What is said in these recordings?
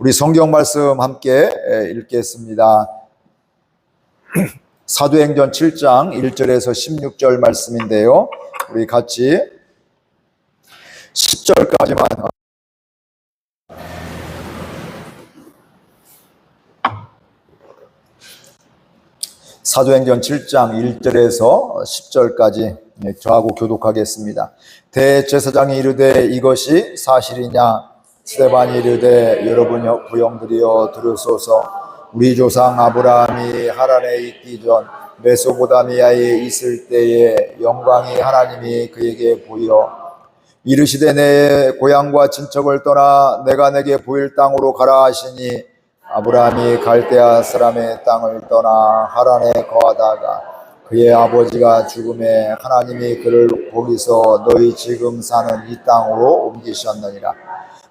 우리 성경 말씀 함께 읽겠습니다. 사도행전 7장 1절에서 16절 말씀인데요. 우리 같이 10절까지만 사도행전 7장 1절에서 10절까지 저하고 교독하겠습니다. 대제사장이 이르되 이것이 사실이냐? 스데반이 이르되 여러분 부형들이여 들으소서. 우리 조상 아브라함이 하란에 있기 전 메소포타미아에 있을 때에 영광이 하나님이 그에게 보여 이르시되 내 고향과 친척을 떠나 내가 내게 보일 땅으로 가라 하시니 아브라함이 갈대아 사람의 땅을 떠나 하란에 거하다가 그의 아버지가 죽음에 하나님이 그를 거기서 너희 지금 사는 이 땅으로 옮기셨느니라.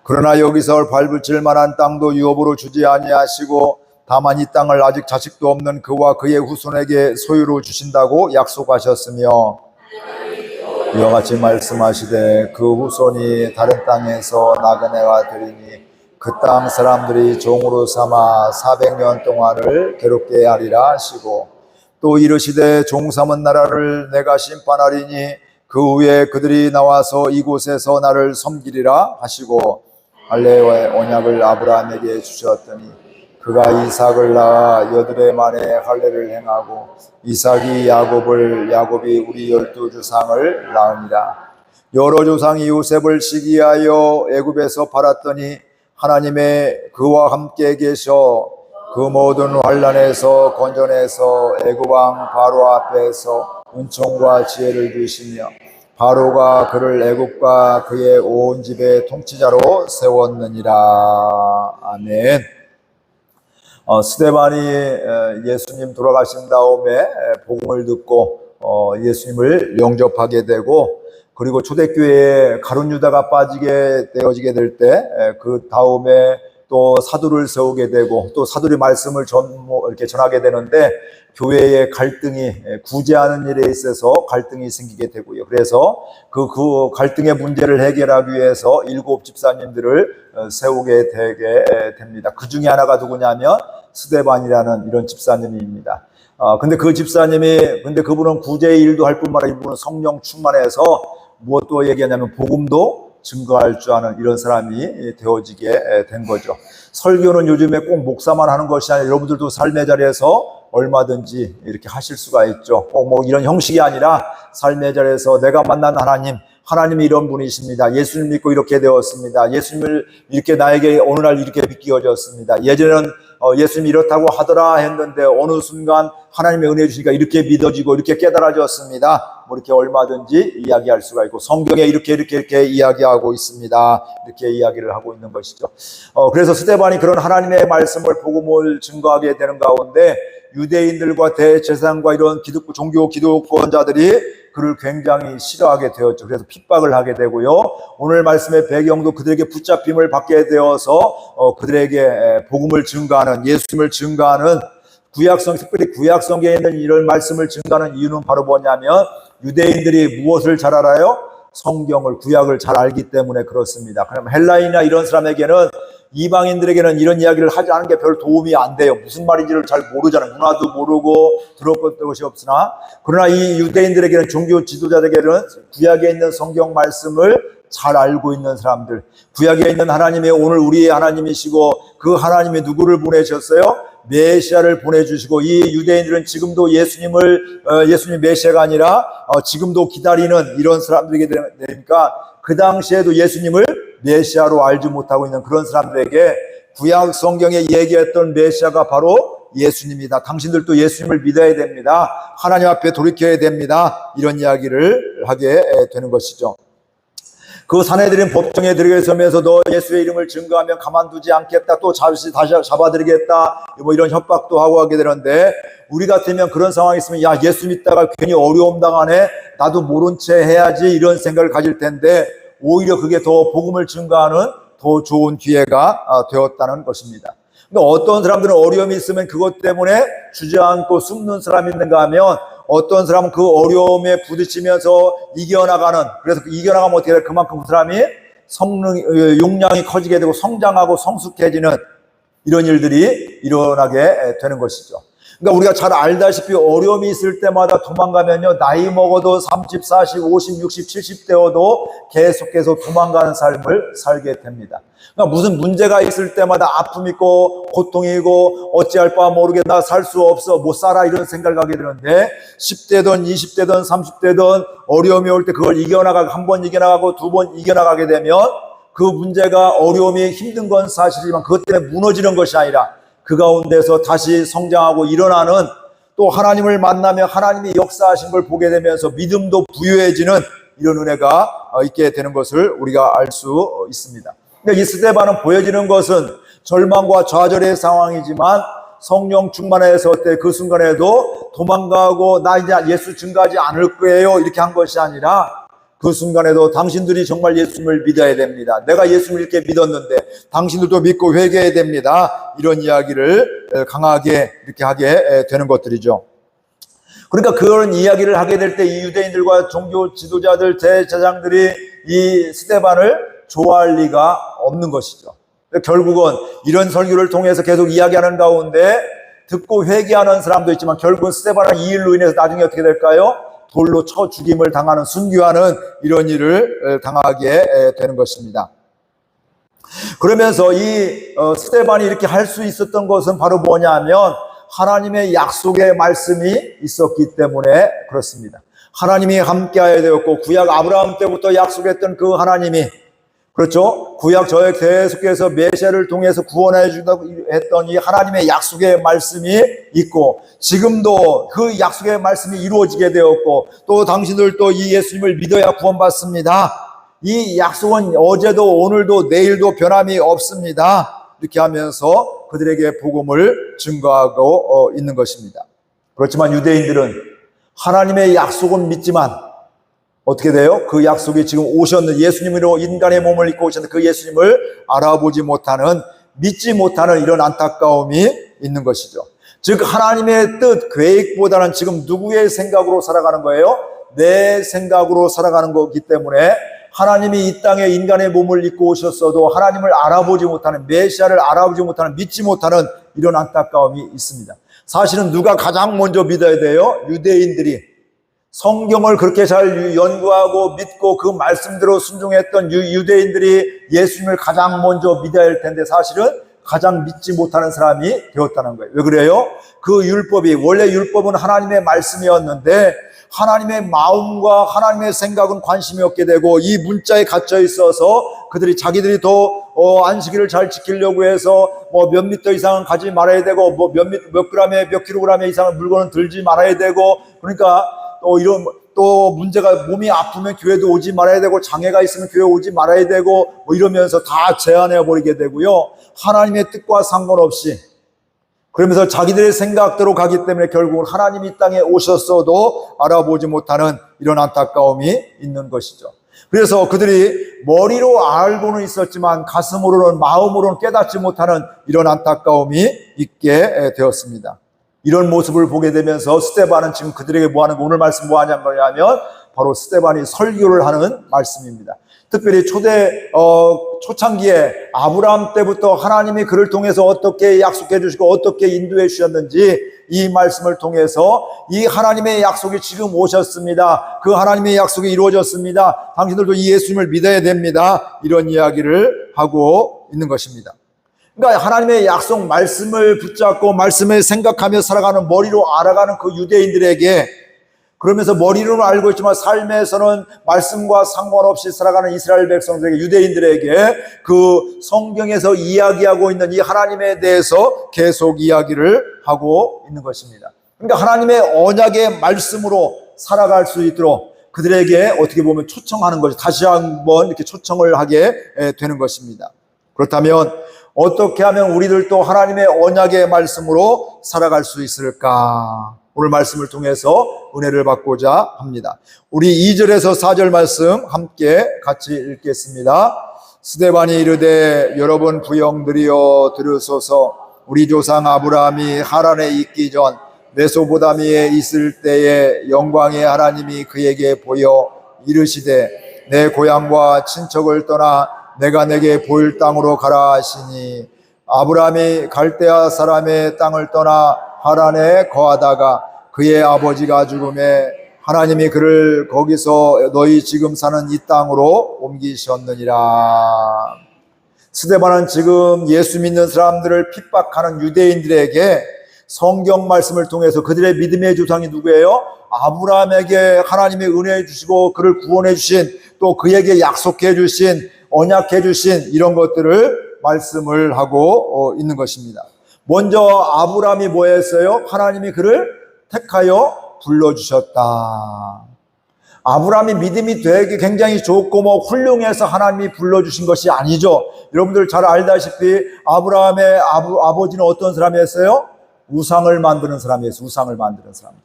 그러나 여기서 밟을 만한 땅도 유업으로 주지 아니하시고 다만 이 땅을 아직 자식도 없는 그와 그의 후손에게 소유로 주신다고 약속하셨으며 이와 같이 말씀하시되 그 후손이 다른 땅에서 나그네가 되리니 그 땅 사람들이 종으로 삼아 400년 동안을 괴롭게 하리라 하시고 또 이르시되 종 삼은 나라를 내가 심판하리니 그 후에 그들이 나와서 이곳에서 나를 섬기리라 하시고 할례의 언약을 아브라함에게 주셨더니 그가 이삭을 낳아 여드레 만에 할례를 행하고 이삭이 야곱이 우리 12조상을 낳으니라. 여러 조상이 요셉을 시기하여 애굽에서 팔았더니 하나님의 그와 함께 계셔 그 모든 환난에서 건져내서 애굽 왕 바로 앞에서 은총과 지혜를 주시며 바로가 그를 애굽과 그의 온 집의 통치자로 세웠느니라. 아멘. 스데반이 예수님 돌아가신 다음에 복음을 듣고 예수님을 영접하게 되고 그리고 초대교회에 가룟 유다가 빠지게 되어지게 될 때 그 다음에 또 사도를 세우게 되고 또 사도의 말씀을 이렇게 전하게 되는데 교회의 갈등이 구제하는 일에 있어서 갈등이 생기게 되고요. 그래서 그 갈등의 문제를 해결하기 위해서 7 집사님들을 세우게 되게 됩니다. 그 중에 하나가 누구냐면 스데반이라는 이런 집사님입니다. 근데 그 집사님이 그분은 구제의 일도 할 뿐만 아니라 이분은 성령 충만해서 무엇도 얘기하냐면 복음도 증거할 줄 아는 이런 사람이 되어지게 된 거죠. 설교는 요즘에 꼭 목사만 하는 것이 아니라 여러분들도 삶의 자리에서 얼마든지 이렇게 하실 수가 있죠. 꼭 이런 형식이 아니라 삶의 자리에서 내가 만난 하나님이 이런 분이십니다. 예수님 믿고 이렇게 되었습니다. 예수님을 이렇게 나에게 어느 날 이렇게 믿겨졌습니다. 예전에는 예수님이 이렇다고 하더라 했는데 어느 순간 하나님의 은혜 주시니까 이렇게 믿어지고 이렇게 깨달아졌습니다. 이렇게 얼마든지 이야기할 수가 있고 성경에 이렇게 이야기하고 있습니다. 이렇게 이야기를 하고 있는 것이죠. 그래서 스데반이 그런 하나님의 말씀을 복음을 증거하게 되는 가운데 유대인들과 대제사장과 이런 종교 기득권자들이 그를 굉장히 싫어하게 되었죠. 그래서 핍박을 하게 되고요. 오늘 말씀의 배경도 그들에게 붙잡힘을 받게 되어서 그들에게 복음을 증거하는 예수님을 증거하는 특별히 구약성경에 있는 이런 말씀을 증거하는 이유는 바로 뭐냐면 유대인들이 무엇을 잘 알아요? 성경을 구약을 잘 알기 때문에 그렇습니다. 그럼 헬라인이나 이런 사람에게는 이방인들에게는 이런 이야기를 하지 않은 게 별 도움이 안 돼요. 무슨 말인지를 잘 모르잖아요. 문화도 모르고 들었던 것이 없으나 그러나 이 유대인들에게는 종교 지도자들에게는 구약에 있는 성경 말씀을 잘 알고 있는 사람들, 구약에 있는 하나님의 오늘 우리의 하나님이시고 그 하나님이 누구를 보내셨어요? 메시아를 보내주시고 이 유대인들은 지금도 예수님 메시아가 아니라 지금도 기다리는 이런 사람들에게 되니까 그 당시에도 예수님을 메시아로 알지 못하고 있는 그런 사람들에게 구약 성경에 얘기했던 메시아가 바로 예수님이다. 당신들도 예수님을 믿어야 됩니다. 하나님 앞에 돌이켜야 됩니다. 이런 이야기를 하게 되는 것이죠. 그 사내들은 법정에 들어서면서 너 예수의 이름을 증거하면 가만두지 않겠다. 또 다시 잡아들이겠다. 이런 협박도 하고 하게 되는데 우리 같으면 그런 상황이 있으면 야 예수 믿다가 괜히 어려움 당하네. 나도 모른 채 해야지 이런 생각을 가질 텐데 오히려 그게 더 복음을 증거하는 더 좋은 기회가 되었다는 것입니다. 근데 어떤 사람들은 어려움이 있으면 그것 때문에 주저앉고 숨는 사람이 있는가 하면 어떤 사람은 그 어려움에 부딪히면서 이겨나가는 그래서 이겨나가면 어떻게 돼? 그만큼 그 사람이 용량이 커지게 되고 성장하고 성숙해지는 이런 일들이 일어나게 되는 것이죠. 그러니까 우리가 잘 알다시피 어려움이 있을 때마다 도망가면요, 나이 먹어도 30, 40, 50, 60, 70 되어도 계속해서 도망가는 삶을 살게 됩니다. 그러니까 무슨 문제가 있을 때마다 아픔 있고 고통이 있고 어찌할 바 모르게 나 살 수 없어 못 살아 이런 생각을 하게 되는데 10대든 20대든 30대든 어려움이 올 때 그걸 이겨나가고 한 번 이겨나가고 두 번 이겨나가게 되면 그 문제가 어려움이 힘든 건 사실이지만 그것 때문에 무너지는 것이 아니라 그 가운데서 다시 성장하고 일어나는, 또 하나님을 만나며 하나님이 역사하신 걸 보게 되면서 믿음도 부유해지는 이런 은혜가 있게 되는 것을 우리가 알 수 있습니다. 그러니까 이 스데반은 보여지는 것은 절망과 좌절의 상황이지만 성령 충만해서 때 그 순간에도 도망가고 나 이제 예수 증거하지 않을 거예요 이렇게 한 것이 아니라 그 순간에도 당신들이 정말 예수님을 믿어야 됩니다. 내가 예수님을 이렇게 믿었는데 당신들도 믿고 회개해야 됩니다. 이런 이야기를 강하게 이렇게 하게 되는 것들이죠. 그러니까 그런 이야기를 하게 될 때 이 유대인들과 종교 지도자들, 대제사장들이 이 스데반을 좋아할 리가 없는 것이죠. 결국은 이런 설교를 통해서 계속 이야기하는 가운데 듣고 회개하는 사람도 있지만 결국은 스데반은 이 일로 인해서 나중에 어떻게 될까요? 돌로 쳐 죽임을 당하는, 순교하는 이런 일을 당하게 되는 것입니다. 그러면서 이 스데반이 이렇게 할 수 있었던 것은 바로 뭐냐면 하나님의 약속의 말씀이 있었기 때문에 그렇습니다. 하나님이 함께하여 되었고 구약 아브라함 때부터 약속했던 그 하나님이, 그렇죠? 구약 저에 계속해서 메시아를 통해서 구원해 주다고 했던 이 하나님의 약속의 말씀이 있고 지금도 그 약속의 말씀이 이루어지게 되었고 또 당신들도 이 예수님을 믿어야 구원받습니다. 이 약속은 어제도 오늘도 내일도 변함이 없습니다. 이렇게 하면서 그들에게 복음을 증거하고 있는 것입니다. 그렇지만 유대인들은 하나님의 약속은 믿지만 어떻게 돼요? 그 약속이 지금 오셨는 예수님으로 인간의 몸을 입고 오셨는 그 예수님을 알아보지 못하는, 믿지 못하는 이런 안타까움이 있는 것이죠. 즉 하나님의 뜻, 계획보다는 지금 누구의 생각으로 살아가는 거예요? 내 생각으로 살아가는 거기 때문에 하나님이 이 땅에 인간의 몸을 입고 오셨어도 하나님을 알아보지 못하는, 메시아를 알아보지 못하는, 믿지 못하는 이런 안타까움이 있습니다. 사실은 누가 가장 먼저 믿어야 돼요? 유대인들이 성경을 그렇게 잘 연구하고 믿고 그 말씀대로 순종했던 유대인들이 예수님을 가장 먼저 믿어야 할 텐데 사실은 가장 믿지 못하는 사람이 되었다는 거예요. 왜 그래요? 그 율법이, 원래 율법은 하나님의 말씀이었는데 하나님의 마음과 하나님의 생각은 관심이 없게 되고 이 문자에 갇혀 있어서 그들이 자기들이 더 안식일을 잘 지키려고 해서 뭐 몇 미터 이상은 가지 말아야 되고 뭐 몇 그램에 몇 킬로그램의 이상의 물건은 들지 말아야 되고, 그러니까 이런 또 문제가, 몸이 아프면 교회도 오지 말아야 되고 장애가 있으면 교회 오지 말아야 되고 뭐 이러면서 다 제한해 버리게 되고요. 하나님의 뜻과 상관없이 그러면서 자기들의 생각대로 가기 때문에 결국은 하나님이 이 땅에 오셨어도 알아보지 못하는 이런 안타까움이 있는 것이죠. 그래서 그들이 머리로 알고는 있었지만 가슴으로는, 마음으로는 깨닫지 못하는 이런 안타까움이 있게 되었습니다. 이런 모습을 보게 되면서 스데반은 지금 그들에게 뭐 하는 거, 오늘 말씀 뭐 하냐는 거냐면 바로 스데반이 설교를 하는 말씀입니다. 특별히 초창기에 아브라함 때부터 하나님이 그를 통해서 어떻게 약속해 주시고 어떻게 인도해 주셨는지 이 말씀을 통해서 이 하나님의 약속이 지금 오셨습니다. 그 하나님의 약속이 이루어졌습니다. 당신들도 이 예수님을 믿어야 됩니다. 이런 이야기를 하고 있는 것입니다. 그러니까 하나님의 약속 말씀을 붙잡고 말씀을 생각하며 살아가는, 머리로 알아가는 그 유대인들에게, 그러면서 머리로는 알고 있지만 삶에서는 말씀과 상관없이 살아가는 이스라엘 백성들에게, 유대인들에게 그 성경에서 이야기하고 있는 이 하나님에 대해서 계속 이야기를 하고 있는 것입니다. 그러니까 하나님의 언약의 말씀으로 살아갈 수 있도록 그들에게 어떻게 보면 초청하는 것이, 다시 한번 이렇게 초청을 하게 되는 것입니다. 그렇다면 어떻게 하면 우리들도 하나님의 언약의 말씀으로 살아갈 수 있을까? 오늘 말씀을 통해서 은혜를 받고자 합니다. 우리 2절에서 4절 말씀 함께 같이 읽겠습니다. 스데반이 이르되 여러분 부형들이여 들으소서. 우리 조상 아브라함이 하란에 있기 전 메소포타미아에 있을 때에 영광의 하나님이 그에게 보여 이르시되 내 고향과 친척을 떠나 내가 내게 보일 땅으로 가라 하시니 아브라함이 갈대아 사람의 땅을 떠나 하란에 거하다가 그의 아버지가 죽음에 하나님이 그를 거기서 너희 지금 사는 이 땅으로 옮기셨느니라. 스데반은 지금 예수 믿는 사람들을 핍박하는 유대인들에게 성경 말씀을 통해서 그들의 믿음의 조상이 누구예요? 아브라함에게 하나님의 은혜해 주시고 그를 구원해 주신, 또 그에게 약속해 주신, 언약해 주신 이런 것들을 말씀을 하고 있는 것입니다. 먼저 아브라함이 뭐 했어요? 하나님이 그를 택하여 불러주셨다. 아브라함이 믿음이 되게 굉장히 좋고 훌륭해서 하나님이 불러주신 것이 아니죠. 여러분들 잘 알다시피 아브라함의 아버지는 어떤 사람이었어요? 우상을 만드는 사람이었어요. 우상을 만드는 사람들.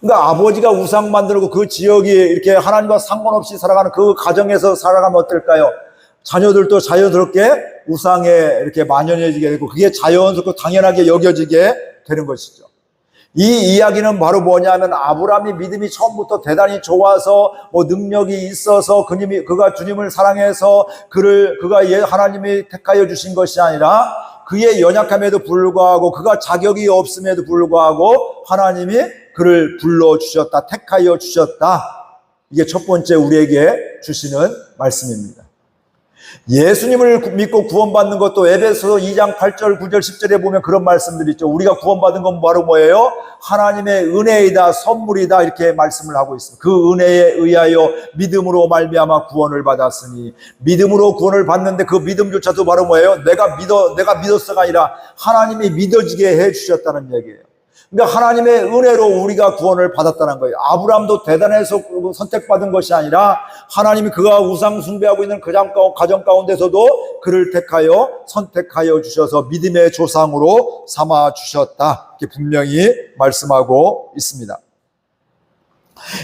그러니까 아버지가 우상 만들고 그 지역이 이렇게 하나님과 상관없이 살아가는 그 가정에서 살아가면 어떨까요? 자녀들도 자연스럽게 우상에 이렇게 만연해지게 되고 그게 자연스럽고 당연하게 여겨지게 되는 것이죠. 이 이야기는 바로 뭐냐면 아브라함이 믿음이 처음부터 대단히 좋아서 능력이 있어서 그가 주님을 사랑해서 그가 하나님이 택하여 주신 것이 아니라 그의 연약함에도 불구하고 그가 자격이 없음에도 불구하고 하나님이 그를 불러주셨다, 택하여 주셨다. 이게 첫 번째 우리에게 주시는 말씀입니다. 예수님을 믿고 구원받는 것도 에베소서 2장 8절, 9절, 10절에 보면 그런 말씀들이 있죠. 우리가 구원받은 건 바로 뭐예요? 하나님의 은혜이다, 선물이다, 이렇게 말씀을 하고 있습니다. 그 은혜에 의하여 믿음으로 말미암아 구원을 받았으니, 믿음으로 구원을 받는데 그 믿음조차도 바로 뭐예요? 내가 믿었어가 아니라 하나님이 믿어지게 해 주셨다는 얘기예요. 그러니까 하나님의 은혜로 우리가 구원을 받았다는 거예요. 아브라함도 대단해서 선택받은 것이 아니라 하나님이 그가 우상 숭배하고 있는 가정 가운데서도 그를 택하여 선택하여 주셔서 믿음의 조상으로 삼아 주셨다. 이렇게 분명히 말씀하고 있습니다.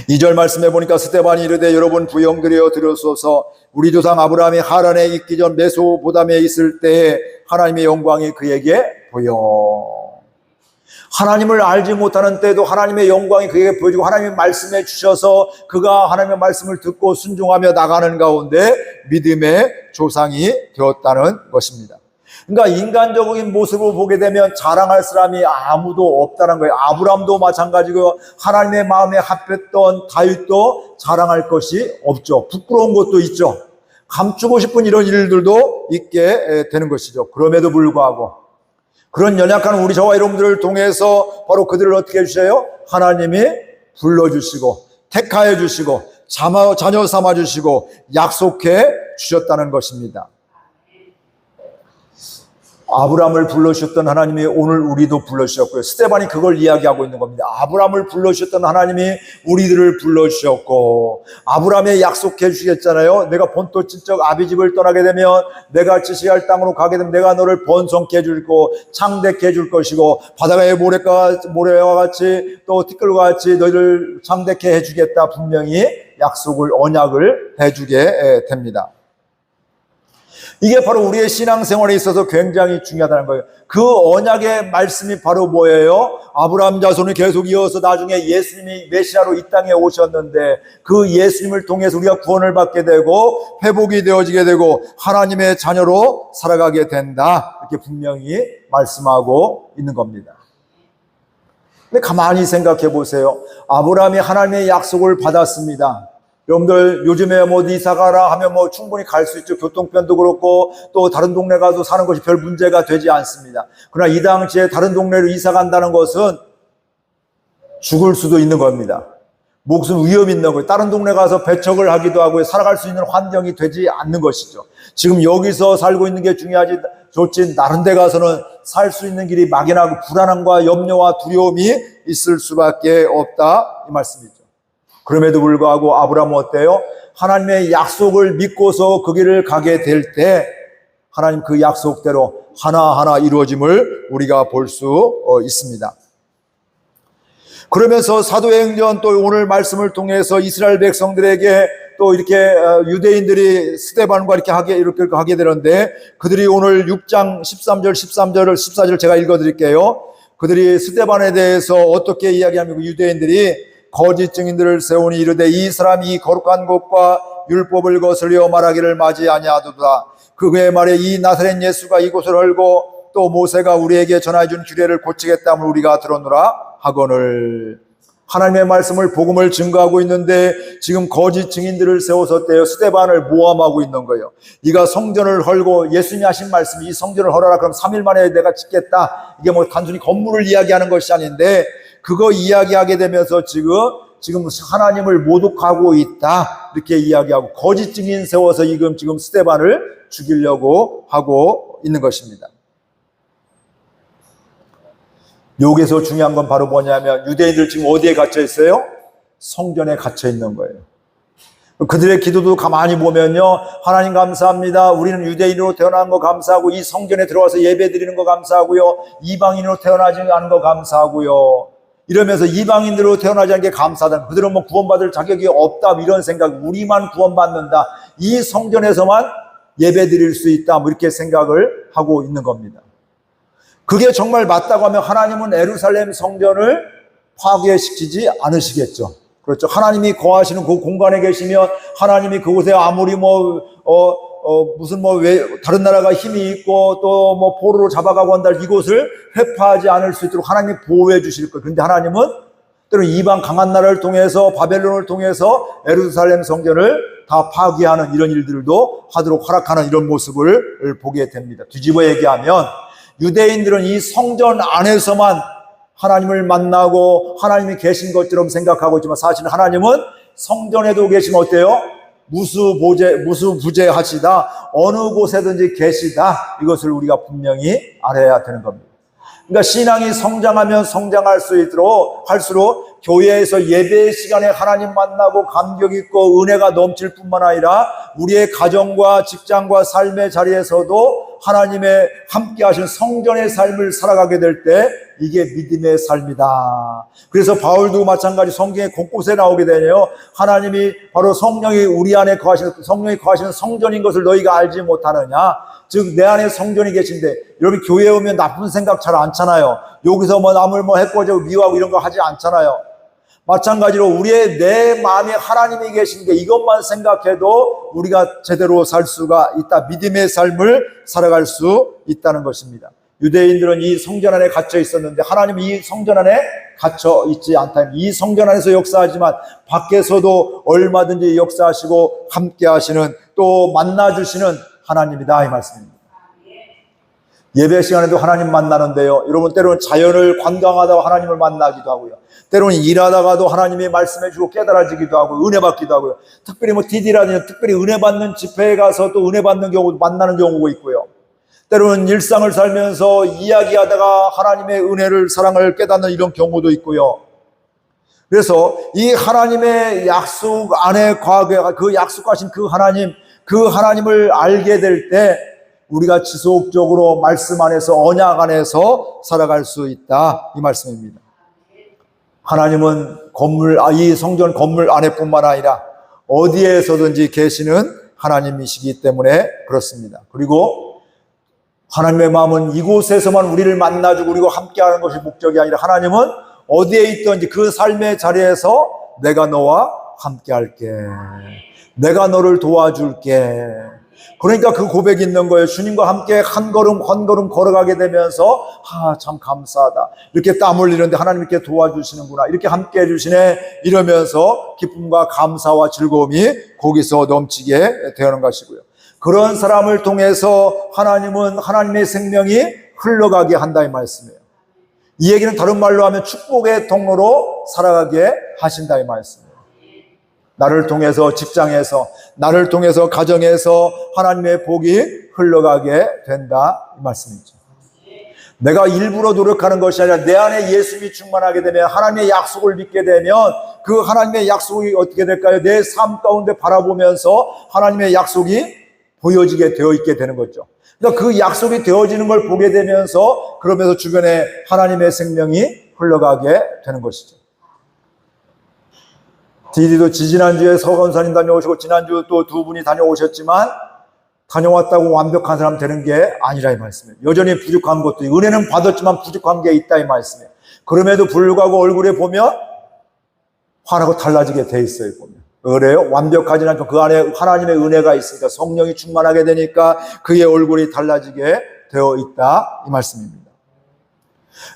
2절 말씀해 보니까 스데반이 이르되 여러분 부영드려 들으소서. 우리 조상 아브라함이 하란에 있기 전 메소포타미아에 있을 때에 하나님의 영광이 그에게 보여. 하나님을 알지 못하는 때도 하나님의 영광이 그에게 보여지고 하나님의 말씀해 주셔서 그가 하나님의 말씀을 듣고 순종하며 나가는 가운데 믿음의 조상이 되었다는 것입니다. 그러니까 인간적인 모습을 보게 되면 자랑할 사람이 아무도 없다는 거예요. 아브라함도 마찬가지고 하나님의 마음에 합했던 다윗도 자랑할 것이 없죠. 부끄러운 것도 있죠. 감추고 싶은 이런 일들도 있게 되는 것이죠. 그럼에도 불구하고 그런 연약한 우리 저와 여러분들을 통해서 바로 그들을 어떻게 해주세요? 하나님이 불러주시고 택하여 주시고 자녀 삼아주시고 약속해 주셨다는 것입니다. 아브라함을 불러주셨던 하나님이 오늘 우리도 불러주셨고요. 스데반이 그걸 이야기하고 있는 겁니다. 아브라함을 불러주셨던 하나님이 우리들을 불러주셨고 아브라함에 약속해 주시겠잖아요. 내가 본토 친척 아비집을 떠나게 되면 내가 지시할 땅으로 가게 되면 내가 너를 번성케 해줄고 창대케 해줄 것이고 바다의 모래와 같이 또 티끌과 같이 너희를 창대케 해주겠다. 분명히 약속을 언약을 해주게 됩니다. 이게 바로 우리의 신앙생활에 있어서 굉장히 중요하다는 거예요. 그 언약의 말씀이 바로 뭐예요? 아브라함 자손을 계속 이어서 나중에 예수님이 메시아로 이 땅에 오셨는데 그 예수님을 통해서 우리가 구원을 받게 되고 회복이 되어지게 되고 하나님의 자녀로 살아가게 된다. 이렇게 분명히 말씀하고 있는 겁니다. 근데 가만히 생각해 보세요. 아브라함이 하나님의 약속을 받았습니다. 여러분들 요즘에 이사 가라 하면 충분히 갈 수 있죠. 교통편도 그렇고 또 다른 동네 가서 사는 것이 별 문제가 되지 않습니다. 그러나 이 당시에 다른 동네로 이사 간다는 것은 죽을 수도 있는 겁니다. 목숨 위험 있는 거예요. 다른 동네 가서 배척을 하기도 하고 살아갈 수 있는 환경이 되지 않는 것이죠. 지금 여기서 살고 있는 게 중요하지 좋지 다른 데 가서는 살 수 있는 길이 막연하고 불안함과 염려와 두려움이 있을 수밖에 없다. 이 말씀이죠. 그럼에도 불구하고 아브라함은 어때요? 하나님의 약속을 믿고서 그 길을 가게 될 때 하나님 그 약속대로 하나하나 이루어짐을 우리가 볼 수 있습니다. 그러면서 사도행전 또 오늘 말씀을 통해서 이스라엘 백성들에게 또 이렇게 유대인들이 스데반과 이렇게 하게 되는데 그들이 오늘 6장 14절 제가 읽어드릴게요. 그들이 스데반에 대해서 어떻게 이야기하면 유대인들이 거짓 증인들을 세우니 이르되 이 사람이 거룩한 것과 율법을 거슬려 말하기를 맞이 아니하도다. 그의 말에 이 나사렛 예수가 이곳을 헐고 또 모세가 우리에게 전해준 규례를 고치겠다면 우리가 들었노라 하거늘. 하나님의 말씀을 복음을 증거하고 있는데 지금 거짓 증인들을 세워서 떼어 스데반을 모함하고 있는 거예요. 이가 성전을 헐고 예수님이 하신 말씀이 이 성전을 헐어라 그럼 3일 만에 내가 짓겠다. 이게 뭐 단순히 건물을 이야기하는 것이 아닌데 그거 이야기하게 되면서 지금 하나님을 모독하고 있다 이렇게 이야기하고 거짓 증인 세워서 지금 스데반을 죽이려고 하고 있는 것입니다. 여기서 중요한 건 바로 뭐냐면 유대인들 지금 어디에 갇혀 있어요? 성전에 갇혀 있는 거예요. 그들의 기도도 가만히 보면요, 하나님 감사합니다. 우리는 유대인으로 태어난 거 감사하고 이 성전에 들어와서 예배 드리는 거 감사하고요, 이방인으로 태어나지 않은 거 감사하고요, 이러면서 이방인으로 태어나지 않은 게 감사하다. 그들은 뭐 구원받을 자격이 없다 이런 생각, 우리만 구원받는다, 이 성전에서만 예배 드릴 수 있다 뭐 이렇게 생각을 하고 있는 겁니다. 그게 정말 맞다고 하면 하나님은 예루살렘 성전을 파괴시키지 않으시겠죠. 그렇죠. 하나님이 거하시는 그 공간에 계시면 하나님이 그곳에 아무리 다른 나라가 힘이 있고 또 뭐 포로로 잡아가고 한다 이곳을 회파하지 않을 수 있도록 하나님이 보호해 주실 거예요. 그런데 하나님은 때로는 이방 강한 나라를 통해서 바벨론을 통해서 예루살렘 성전을 다 파괴하는 이런 일들도 하도록 허락하는 이런 모습을 보게 됩니다. 뒤집어 얘기하면 유대인들은 이 성전 안에서만 하나님을 만나고 하나님이 계신 것처럼 생각하고 있지만 사실은 하나님은 성전에도 계시면 어때요? 무수부재하시다. 어느 곳에든지 계시다. 이것을 우리가 분명히 알아야 되는 겁니다. 그러니까 신앙이 성장하면 할수록 교회에서 예배 시간에 하나님 만나고 감격 있고 은혜가 넘칠 뿐만 아니라 우리의 가정과 직장과 삶의 자리에서도 하나님의 함께 하신 성전의 삶을 살아가게 될 때 이게 믿음의 삶이다. 그래서 바울도 마찬가지 성경에 곳곳에 나오게 되네요. 하나님이 바로 성령이 우리 안에 성령이 거하시는 성전인 것을 너희가 알지 못하느냐. 즉 내 안에 성전이 계신데, 여러분 교회에 오면 나쁜 생각 잘 않잖아요. 여기서 남을 해코지하고 미워하고 이런 거 하지 않잖아요. 마찬가지로 내 마음에 하나님이 계신 게 이것만 생각해도 우리가 제대로 살 수가 있다. 믿음의 삶을 살아갈 수 있다는 것입니다. 유대인들은 이 성전 안에 갇혀 있었는데 하나님이 이 성전 안에 갇혀 있지 않다. 이 성전 안에서 역사하지만 밖에서도 얼마든지 역사하시고 함께 하시는, 또 만나주시는 하나님이다 이 말씀입니다. 예배 시간에도 하나님 만나는데요, 여러분 때로는 자연을 관광하다가 하나님을 만나기도 하고요, 때로는 일하다가도 하나님이 말씀해 주고 깨달아지기도 하고 은혜 받기도 하고요, 특별히 DD라든지 특별히 은혜 받는 집회에 가서 또 은혜 받는 경우, 만나는 경우가 있고요, 때로는 일상을 살면서 이야기하다가 하나님의 은혜를, 사랑을 깨닫는 이런 경우도 있고요. 그래서 이 하나님의 약속 안에 그 약속하신 그 하나님을 알게 될 때 우리가 지속적으로 말씀 안에서, 언약 안에서 살아갈 수 있다 이 말씀입니다. 하나님은 이 성전 건물 안에뿐만 아니라 어디에서든지 계시는 하나님이시기 때문에 그렇습니다. 그리고 하나님의 마음은 이곳에서만 우리를 만나주고 그리고 함께하는 것이 목적이 아니라 하나님은 어디에 있든지 그 삶의 자리에서 내가 너와 함께할게, 내가 너를 도와줄게. 그러니까 그 고백이 있는 거예요. 주님과 함께 한 걸음 걸어가게 되면서 참 감사하다, 이렇게 땀 흘리는데 하나님 이렇게 도와주시는구나, 이렇게 함께 해주시네, 이러면서 기쁨과 감사와 즐거움이 거기서 넘치게 되는 것이고요. 그런 사람을 통해서 하나님은 하나님의 생명이 흘러가게 한다 이 말씀이에요. 이 얘기는 다른 말로 하면 축복의 통로로 살아가게 하신다 이 말씀이에요. 나를 통해서 직장에서, 나를 통해서 가정에서 하나님의 복이 흘러가게 된다 이 말씀이죠. 내가 일부러 노력하는 것이 아니라 내 안에 예수님이 충만하게 되면, 하나님의 약속을 믿게 되면 그 하나님의 약속이 어떻게 될까요? 내 삶 가운데 바라보면서 하나님의 약속이 보여지게 되어 있게 되는 거죠. 그러니까 그 약속이 되어지는 걸 보게 되면서 그러면서 주변에 하나님의 생명이 흘러가게 되는 것이죠. 디디도 지난주에 서건사님 다녀오시고 지난주 또 두 분이 다녀오셨지만 다녀왔다고 완벽한 사람 되는 게 아니라 이 말씀이에요. 여전히 부족한 것도 있고, 은혜는 받았지만 부족한 게 있다 이 말씀이에요. 그럼에도 불구하고 얼굴에 보면 화나고 달라지게 돼 있어요. 보면 그래요? 완벽하지는 않지만 그 안에 하나님의 은혜가 있으니까 성령이 충만하게 되니까 그의 얼굴이 달라지게 되어 있다 이 말씀입니다.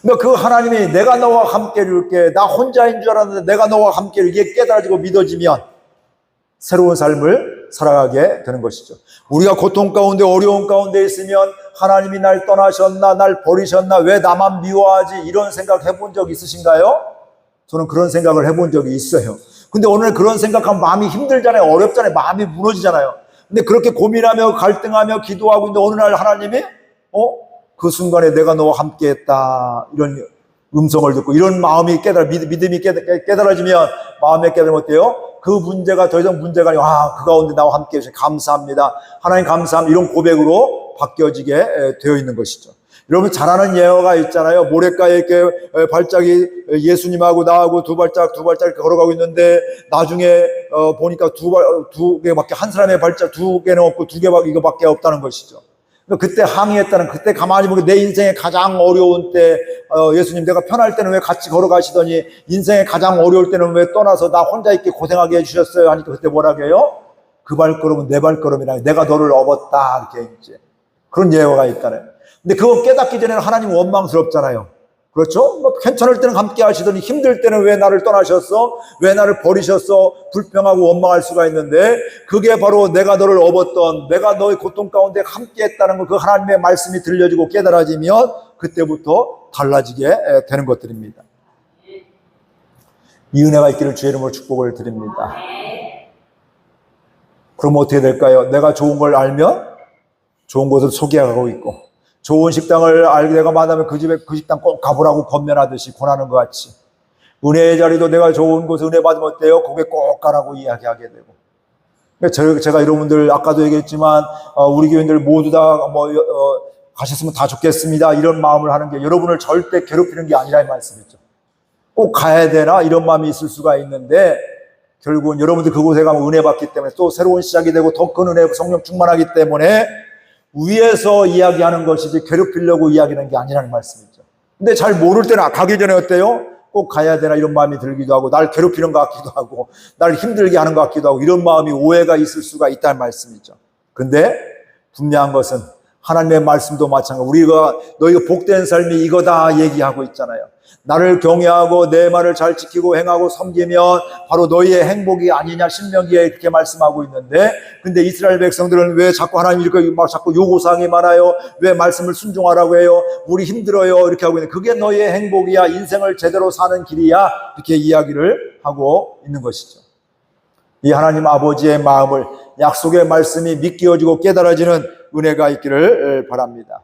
그러니까 그 하나님이 내가 너와 함께 이룰게, 나 혼자인 줄 알았는데 내가 너와 함께 이게 깨달아지고 믿어지면 새로운 삶을 살아가게 되는 것이죠. 우리가 고통 가운데 어려운 가운데 있으면 하나님이 날 떠나셨나, 날 버리셨나, 왜 나만 미워하지, 이런 생각 해본 적 있으신가요? 저는 그런 생각을 해본 적이 있어요. 근데 오늘 그런 생각하면 마음이 힘들잖아요. 어렵잖아요. 마음이 무너지잖아요. 근데 그렇게 고민하며 갈등하며 기도하고 있는데 어느 날 하나님이 그 순간에 내가 너와 함께 했다, 이런 음성을 듣고 이런 마음이 믿음이 깨달아지면, 마음에 깨달으면 어때요? 그 문제가 더 이상 문제가 아니고 그 가운데 나와 함께 해주셔서 감사합니다, 하나님 감사합니다, 이런 고백으로 바뀌어지게 되어 있는 것이죠. 여러분 잘 아는 예화가 있잖아요. 모래가에 이렇게 발짝이 예수님하고 나하고 두 발짝 이렇게 걸어가고 있는데 나중에 보니까 두 개밖에, 한 사람의 발짝 두 개는 없고 두 개밖에 이거밖에 없다는 것이죠. 그때 항의했다는, 그때 가만히 보면 내 인생의 가장 어려운 때 예수님 내가 편할 때는 왜 같이 걸어가시더니 인생의 가장 어려울 때는 왜 떠나서 나 혼자 있게 고생하게 해주셨어요 하니까 그때 뭐라고 해요? 그 발걸음은 내 발걸음이라, 내가 너를 업었다, 이렇게 이제 그런 예화가 있잖아요. 근데 그거 깨닫기 전에는 하나님 원망스럽잖아요. 그렇죠? 괜찮을 때는 함께 하시더니 힘들 때는 왜 나를 떠나셨어? 왜 나를 버리셨어? 불평하고 원망할 수가 있는데, 그게 바로 내가 너를 업었던, 내가 너의 고통 가운데 함께 했다는 걸 그 하나님의 말씀이 들려지고 깨달아지면 그때부터 달라지게 되는 것들입니다. 이 은혜가 있기를 주의 이름으로 축복을 드립니다. 그럼 어떻게 될까요? 내가 좋은 걸 알면 좋은 곳을 소개하고 있고, 좋은 식당을 알게 내가 만나면 그 집에 그 식당 꼭 가보라고 권면하듯이 권하는 것 같이, 은혜의 자리도 내가 좋은 곳에 은혜 받으면 어때요? 거기에 꼭 가라고 이야기하게 되고. 제가 여러분들 아까도 얘기했지만 우리 교인들 모두 다 가셨으면 다 좋겠습니다, 이런 마음을 하는 게 여러분을 절대 괴롭히는 게 아니라 이 말씀이죠. 꼭 가야 되나 이런 마음이 있을 수가 있는데, 결국은 여러분들 그곳에 가면 은혜 받기 때문에 또 새로운 시작이 되고 더 큰 은혜, 성령 충만하기 때문에 위에서 이야기하는 것이지 괴롭히려고 이야기하는 게 아니라는 말씀이죠. 근데 잘 모를 때는 가기 전에 어때요? 꼭 가야 되나 이런 마음이 들기도 하고, 날 괴롭히는 것 같기도 하고, 날 힘들게 하는 것 같기도 하고, 이런 마음이 오해가 있을 수가 있다는 말씀이죠. 근데 분명한 것은 하나님의 말씀도 마찬가지로 우리가 너희가 복된 삶이 이거다 얘기하고 있잖아요. 나를 경외하고 내 말을 잘 지키고 행하고 섬기면 바로 너희의 행복이 아니냐, 신명기에 그렇게 말씀하고 있는데, 근데 이스라엘 백성들은 왜 자꾸 하나님 이렇게 막 자꾸 요구사항이 많아요? 왜 말씀을 순종하라고 해요? 우리 힘들어요, 이렇게 하고 있는데, 그게 너희의 행복이야, 인생을 제대로 사는 길이야, 이렇게 이야기를 하고 있는 것이죠. 이 하나님 아버지의 마음을, 약속의 말씀이 믿겨지고 깨달아지는 은혜가 있기를 바랍니다.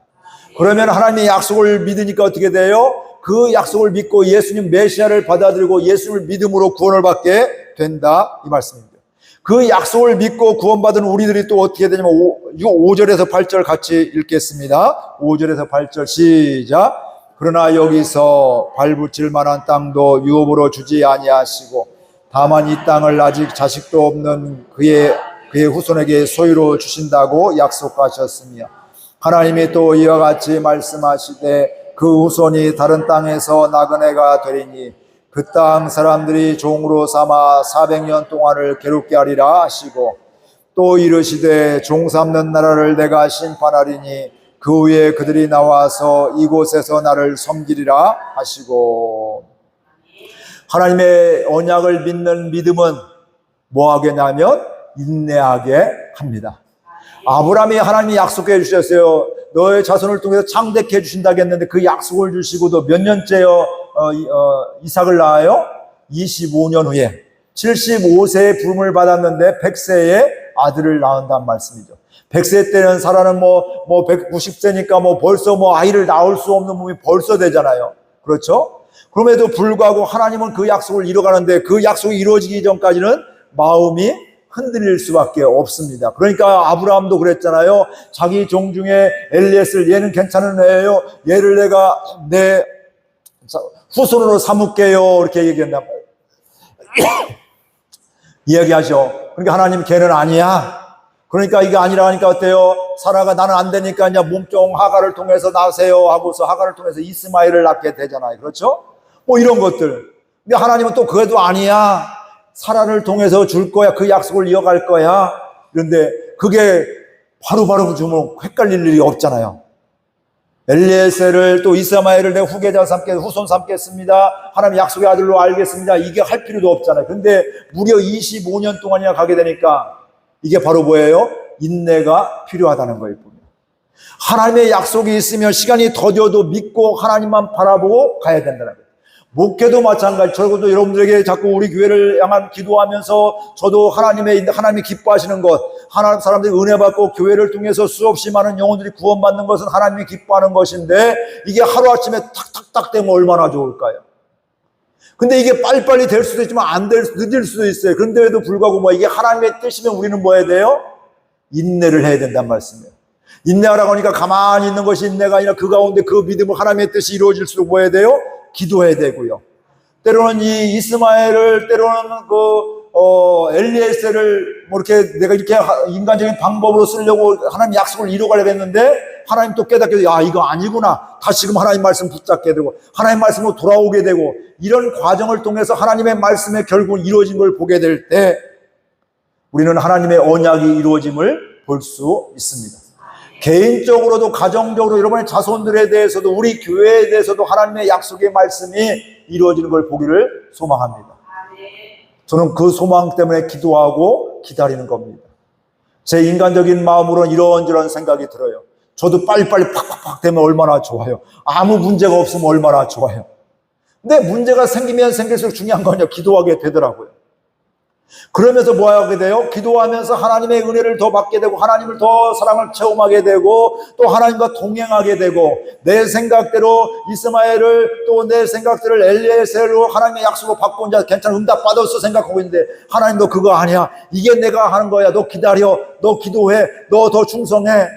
그러면 하나님의 약속을 믿으니까 어떻게 돼요? 그 약속을 믿고 예수님 메시아를 받아들이고 예수를 믿음으로 구원을 받게 된다, 이 말씀입니다. 그 약속을 믿고 구원받은 우리들이 또 어떻게 되냐면 5절에서 8절 같이 읽겠습니다. 5절에서 8절 시작. 그러나 여기서 발붙일 만한 땅도 유업으로 주지 아니하시고 다만 이 땅을 아직 자식도 없는 그의 후손에게 소유로 주신다고 약속하셨으며, 하나님이 또 이와 같이 말씀하시되 그 후손이 다른 땅에서 나그네가 되리니 그 땅 사람들이 종으로 삼아 400년 동안을 괴롭게 하리라 하시고, 또 이르시되 종 삼는 나라를 내가 심판하리니 그 후에 그들이 나와서 이곳에서 나를 섬기리라 하시고. 하나님의 언약을 믿는 믿음은 뭐 하겠냐면 인내하게 합니다. 아브라함이 하나님이 약속해 주셨어요. 너의 자손을 통해서 창대케 해주신다고 했는데 그 약속을 주시고도 몇 년째요 이삭을 낳아요? 25년 후에 75세의 부름을 받았는데 100세에 아들을 낳는다는 말씀이죠. 100세 때는 사라는 190세니까 벌써 아이를 낳을 수 없는 몸이 벌써 되잖아요. 그렇죠? 그럼에도 불구하고 하나님은 그 약속을 이뤄가는데, 그 약속이 이루어지기 전까지는 마음이 흔들릴 수밖에 없습니다. 그러니까 아브라함도 그랬잖아요. 자기 종 중에 엘리에스를, 얘는 괜찮은 애예요, 얘를 내가 내 후손으로 삼을게요, 이렇게 얘기한단 말이에요. 이야기하죠. 그러니까 하나님 걔는 아니야. 그러니까 이게 아니라 하니까 어때요? 사라가 나는 안 되니까 이제 몸종 하갈을 통해서 나세요 하고서 하갈을 통해서 이스마엘을 낳게 되잖아요. 그렇죠? 이런 것들. 근데 하나님은 또 그래도 아니야. 사라를 통해서 줄 거야. 그 약속을 이어갈 거야. 그런데 그게 바로바로 주면 헷갈릴 일이 없잖아요. 엘리에셀을 또 이스마엘을 내 후계자 삼겠, 후손 삼겠습니다. 하나님 약속의 아들로 알겠습니다. 이게 할 필요도 없잖아요. 근데 무려 25년 동안이나 가게 되니까 이게 바로 뭐예요? 인내가 필요하다는 거예요. 하나님의 약속이 있으면 시간이 더뎌도 믿고 하나님만 바라보고 가야 된다는 거예요. 목회도 마찬가지. 저도 여러분들에게 자꾸 우리 교회를 향한 기도하면서 저도 하나님이 기뻐하시는 것, 하나님 사람들이 은혜 받고 교회를 통해서 수없이 많은 영혼들이 구원받는 것은 하나님이 기뻐하는 것인데 이게 하루아침에 탁탁탁 되면 얼마나 좋을까요? 근데 이게 빨리빨리 될 수도 있지만 늦을 수도 있어요. 그런데도 불구하고 이게 하나님의 뜻이면 우리는 뭐 해야 돼요? 인내를 해야 된단 말씀이에요. 인내하라고 하니까 가만히 있는 것이 인내가 아니라 그 가운데 그 믿음을 하나님의 뜻이 이루어질수록 뭐 해야 돼요? 기도해야 되고요. 때로는 이 이스마엘을, 때로는 엘리에셀을 이렇게 내가 이렇게 인간적인 방법으로 쓰려고 하나님 약속을 이루어가려고 했는데 하나님 또 깨닫게 되고, 이거 아니구나. 다시금 하나님 말씀 붙잡게 되고, 하나님 말씀으로 돌아오게 되고, 이런 과정을 통해서 하나님의 말씀에 결국 이루어진 걸 보게 될 때 우리는 하나님의 언약이 이루어짐을 볼 수 있습니다. 개인적으로도 가정적으로 여러분의 자손들에 대해서도 우리 교회에 대해서도 하나님의 약속의 말씀이 이루어지는 걸 보기를 소망합니다. 저는 그 소망 때문에 기도하고 기다리는 겁니다. 제 인간적인 마음으로는 이런저런 생각이 들어요. 저도 빨리빨리 팍팍팍 되면 얼마나 좋아요. 아무 문제가 없으면 얼마나 좋아요. 근데 문제가 생기면 생길수록 중요한 건 기도하게 되더라고요. 그러면서 뭐 하게 돼요? 기도하면서 하나님의 은혜를 더 받게 되고 하나님을 더 사랑을 체험하게 되고 또 하나님과 동행하게 되고 내 생각대로 이스마엘을 또 내 생각대로 엘리에셀로 하나님의 약속을 받고 이제 괜찮아 응답 받았어 생각하고 있는데 하나님 너 그거 아니야. 이게 내가 하는 거야. 너 기다려. 너 기도해. 너 더 충성해.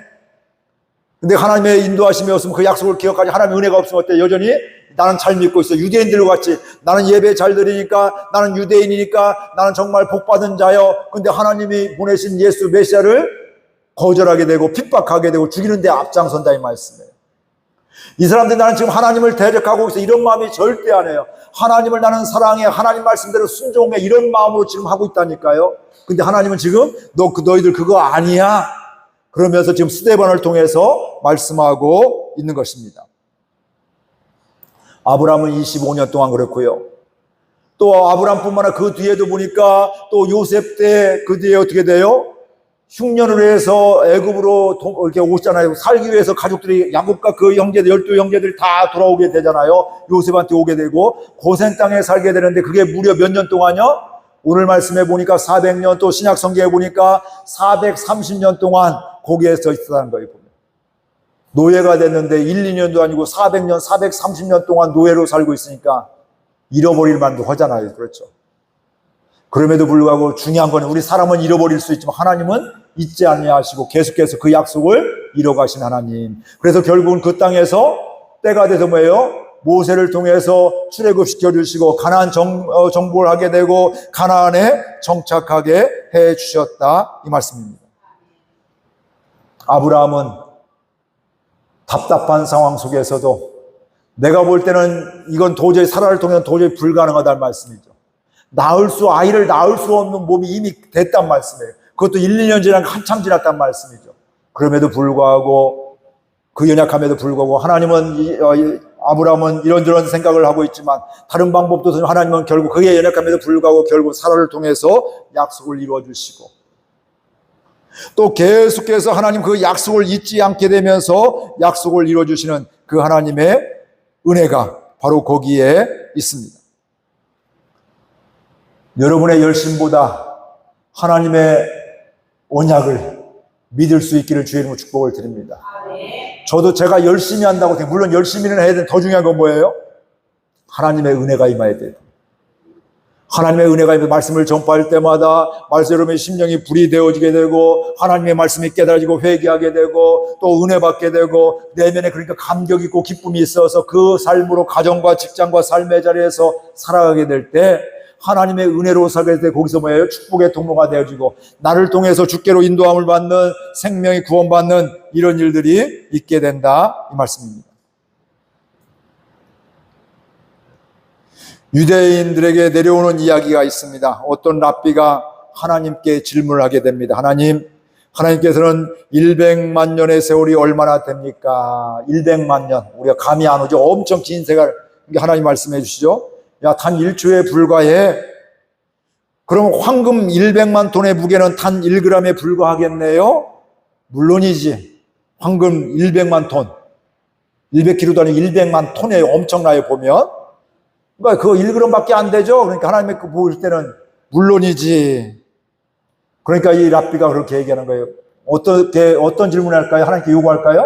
근데 하나님의 인도하심이 없으면 그 약속을 기억하지 하나님의 은혜가 없으면 어때? 여전히 나는 잘 믿고 있어. 유대인들과 같이 나는 예배 잘 드리니까 나는 유대인이니까 나는 정말 복받은 자요. 근데 하나님이 보내신 예수 메시아를 거절하게 되고 핍박하게 되고 죽이는 데 앞장선다 이 말씀이에요. 이 사람들이 나는 지금 하나님을 대적하고 있어 이런 마음이 절대 안 해요. 하나님을 나는 사랑해. 하나님 말씀대로 순종해. 이런 마음으로 지금 하고 있다니까요. 근데 하나님은 지금 너희들 그거 아니야. 그러면서 지금 스데반을 통해서 말씀하고 있는 것입니다. 아브라함은 25년 동안 그렇고요. 또 아브라함뿐만 아니라 그 뒤에도 보니까 또 요셉 때 그 뒤에 어떻게 돼요? 흉년을 해서 애굽으로 이렇게 오잖아요. 살기 위해서 가족들이 야곱과 그 형제들 12형제들이 다 돌아오게 되잖아요. 요셉한테 오게 되고 고센 땅에 살게 되는데 그게 무려 몇 년 동안요? 오늘 말씀해 보니까 400년 또 신약 성경에 보니까 430년 동안 거기에 서 있었다는 거예요. 노예가 됐는데 1, 2년도 아니고 400년, 430년 동안 노예로 살고 있으니까 잃어버릴 만도 하잖아요. 그렇죠. 그럼에도 불구하고 중요한 건 우리 사람은 잃어버릴 수 있지만 하나님은 잊지 아니하시고 계속해서 그 약속을 이뤄가신 하나님. 그래서 결국은 그 땅에서 때가 돼서 뭐예요? 모세를 통해서 출애굽시켜 주시고 가나안 정복을 하게 되고 가나안에 정착하게 해 주셨다 이 말씀입니다. 아브라함은 답답한 상황 속에서도 내가 볼 때는 이건 도저히 사라를 통해서 도저히 불가능하다는 말씀이죠. 아이를 낳을 수 없는 몸이 이미 됐단 말씀이에요. 그것도 1, 2년 지난 한참 지났단 말씀이죠. 그럼에도 불구하고 그 연약함에도 불구하고 아브라함은 이런저런 생각을 하고 있지만 다른 방법도 없으면 하나님은 결국 그의 연약함에도 불구하고 결국 사라를 통해서 약속을 이루어 주시고 또 계속해서 하나님 그 약속을 잊지 않게 되면서 약속을 이루어 주시는 그 하나님의 은혜가 바로 거기에 있습니다. 여러분의 열심보다 하나님의 언약을 믿을 수 있기를 주의 이름으로 축복을 드립니다. 저도 제가 열심히 한다고 해요. 물론 열심히는 해야 되는데 더 중요한 건 뭐예요? 하나님의 은혜가 임해야 돼요. 하나님의 은혜가 임해서 말씀을 전파할 때마다 여러분의 심령이 불이 되어지게 되고 하나님의 말씀이 깨달아지고 회개하게 되고 또 은혜 받게 되고 내면에 그러니까 감격이 있고 기쁨이 있어서 그 삶으로 가정과 직장과 삶의 자리에서 살아가게 될 때 하나님의 은혜로 살게 될 때 거기서 뭐예요? 축복의 통로가 되어지고 나를 통해서 주께로 인도함을 받는 생명이 구원받는 이런 일들이 있게 된다 이 말씀입니다. 유대인들에게 내려오는 이야기가 있습니다. 어떤 랍비가 하나님께 질문을 하게 됩니다. 하나님께서는 100만 년의 세월이 얼마나 됩니까? 100만 년. 우리가 감이 안 오죠. 엄청 긴 세월. 하나님 말씀해 주시죠. 야, 단 1초에 불과해. 그럼 황금 100만 톤의 무게는 단 1g에 불과하겠네요? 물론이지. 황금 100만 톤. 100kg도 아니고 100만 톤에 엄청나요, 보면. 그러니까 그거 1g밖에 안 되죠? 그러니까 하나님의 그 보일 때는 물론이지. 그러니까 이 랍비가 그렇게 얘기하는 거예요. 어떤 질문을 할까요? 하나님께 요구할까요?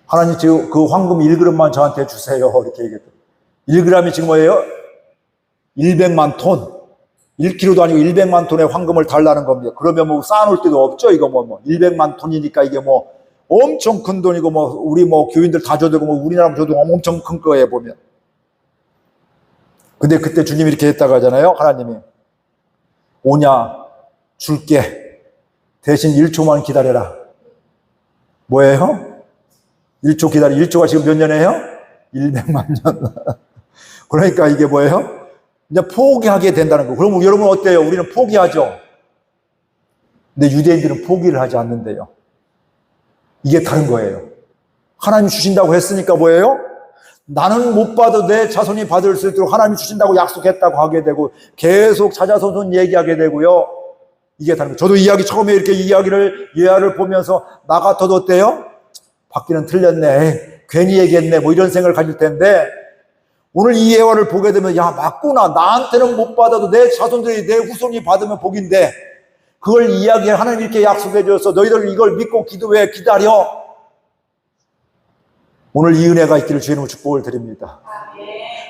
하나님 지금 그 황금 1g만 저한테 주세요. 이렇게 얘기했더니. 1g이 지금 뭐예요? 100만 톤. 1kg도 아니고 100만 톤의 황금을 달라는 겁니다. 그러면 뭐 쌓아놓을 데도 없죠? 이거 100만 톤이니까 이게 엄청 큰 돈이고 우리 교인들 다 줘도 우리나라 줘도 엄청 큰 거예요, 보면. 근데 그때 주님이 이렇게 했다고 하잖아요. 하나님이. 오냐, 줄게. 대신 1초만 기다려라. 뭐예요? 1초 기다려. 1초가 지금 몇 년이에요? 100만 년. 그러니까 이게 뭐예요? 이제 포기하게 된다는 거. 그럼 여러분 어때요? 우리는 포기하죠. 근데 유대인들은 포기를 하지 않는데요. 이게 다른 거예요. 하나님이 주신다고 했으니까 뭐예요? 나는 못 받아도 내 자손이 받을 수 있도록 하나님이 주신다고 약속했다고 하게 되고 계속 자자손손 얘기하게 되고요. 이게 다른 거예요. 저도 처음에 이렇게 예화를 보면서 나 같아도 어때요? 받기는 틀렸네. 괜히 얘기했네. 이런 생각을 가질 텐데 오늘 이 예화를 보게 되면 야, 맞구나. 나한테는 못 받아도 내 자손들이 내 후손이 받으면 복인데 그걸 이야기해. 하나님이 이렇게 약속해 줬어. 너희들 이걸 믿고 기도해. 기다려. 오늘 이 은혜가 있기를 주의 이름으로 축복을 드립니다.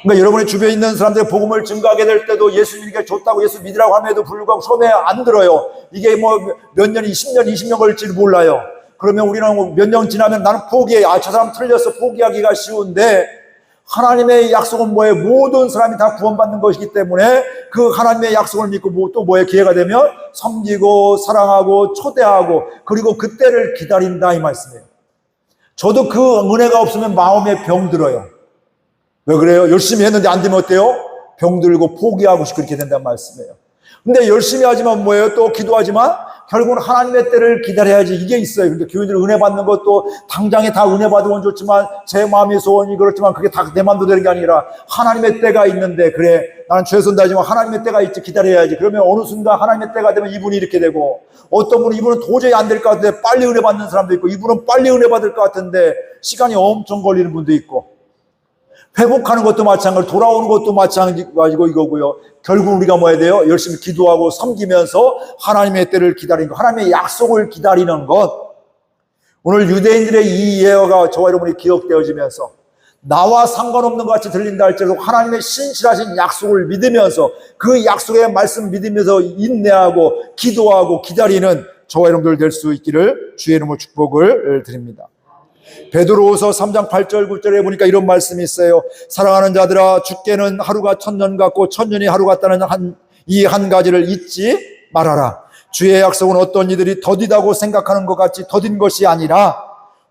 그러니까 여러분의 주변에 있는 사람들의 복음을 증거하게 될 때도 예수 믿게 좋다고 예수 믿으라고 함에도 불구하고 처음에 안 들어요. 이게 몇 년이 10년, 20년 걸릴지 몰라요. 그러면 우리는 몇 년 지나면 나는 포기해. 저 사람 틀렸어. 포기하기가 쉬운데 하나님의 약속은 뭐예요? 모든 사람이 다 구원받는 것이기 때문에 그 하나님의 약속을 믿고 또 기회가 되면 섬기고 사랑하고 초대하고 그리고 그때를 기다린다 이 말씀이에요. 저도 그 은혜가 없으면 마음에 병 들어요. 왜 그래요? 열심히 했는데 안 되면 어때요? 병 들고 포기하고 그렇게 된다는 말씀이에요. 근데 열심히 하지만 뭐예요? 또 기도하지만 결국은 하나님의 때를 기다려야지 이게 있어요. 근데 교인들 은혜 받는 것도 당장에 다 은혜 받으면 좋지만 제 마음의 소원이 그렇지만 그게 다 내 마음도 되는 게 아니라 하나님의 때가 있는데 그래 나는 최선 다하지만 하나님의 때가 있지 기다려야지. 그러면 어느 순간 하나님의 때가 되면 이분이 이렇게 되고 어떤 분은 이분은 도저히 안 될 것 같은데 빨리 은혜 받는 사람도 있고 이분은 빨리 은혜 받을 것 같은데 시간이 엄청 걸리는 분도 있고 회복하는 것도 마찬가지고 돌아오는 것도 마찬가지고 이거고요. 결국 우리가 뭐 해야 돼요? 열심히 기도하고 섬기면서 하나님의 때를 기다리는 것, 하나님의 약속을 기다리는 것. 오늘 유대인들의 이 예화가 저와 여러분이 기억되어지면서 나와 상관없는 것 같이 들린다 할지라도 하나님의 신실하신 약속을 믿으면서 그 약속의 말씀 믿으면서 인내하고 기도하고 기다리는 저와 여러분들 될 수 있기를 주의 이름으로 축복을 드립니다. 베드로후서 3장 8절 9절에 보니까 이런 말씀이 있어요. 사랑하는 자들아 주께는 하루가 1000년 같고 1000년이 하루 같다는 이 한 가지를 잊지 말아라. 주의 약속은 어떤 이들이 더디다고 생각하는 것 같이 더딘 것이 아니라